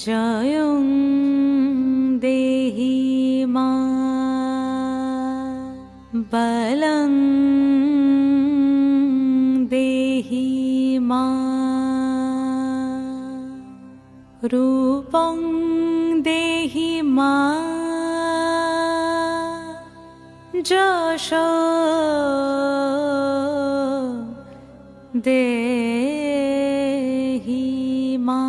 জয়ং দেহি মা বলং দেহি মা রূপং দেহি মা যশ দেহি মা।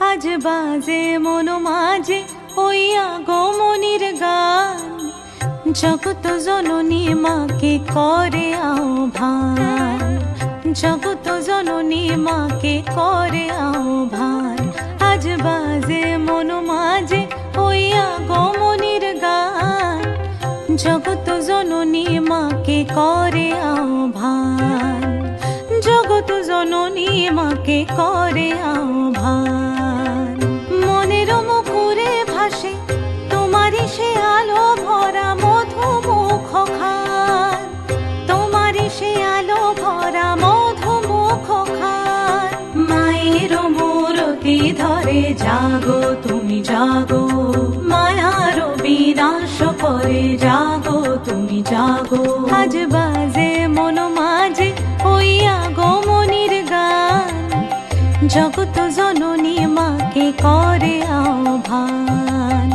আজ বাজে মন মাঝে ওই আগমনির গান, জগত জননী মাকে করে আহ্বান, জগত জননী মাকে করে আহ্বান। আজ বাজে মন মাঝে ওই আগমনির গান, জগত জননী মাকে করে আহ্বান, জগত জননী মাকে করে আহ্বান। মনের মুখরে ভাসে তোমারই সে আলো ভরা মধুমুখ খান, তোমারই সে আলো ভরা মধুমুখ খান। মায়ের মূরতি ধরে জাগো তুমি জাগো, মায়ার বিনাশ করে জাগো তুমি জাগো। আজ বাজে মন মাঝে ওই আগমনির গান, জগত জননী মাকে করে আহ্বান,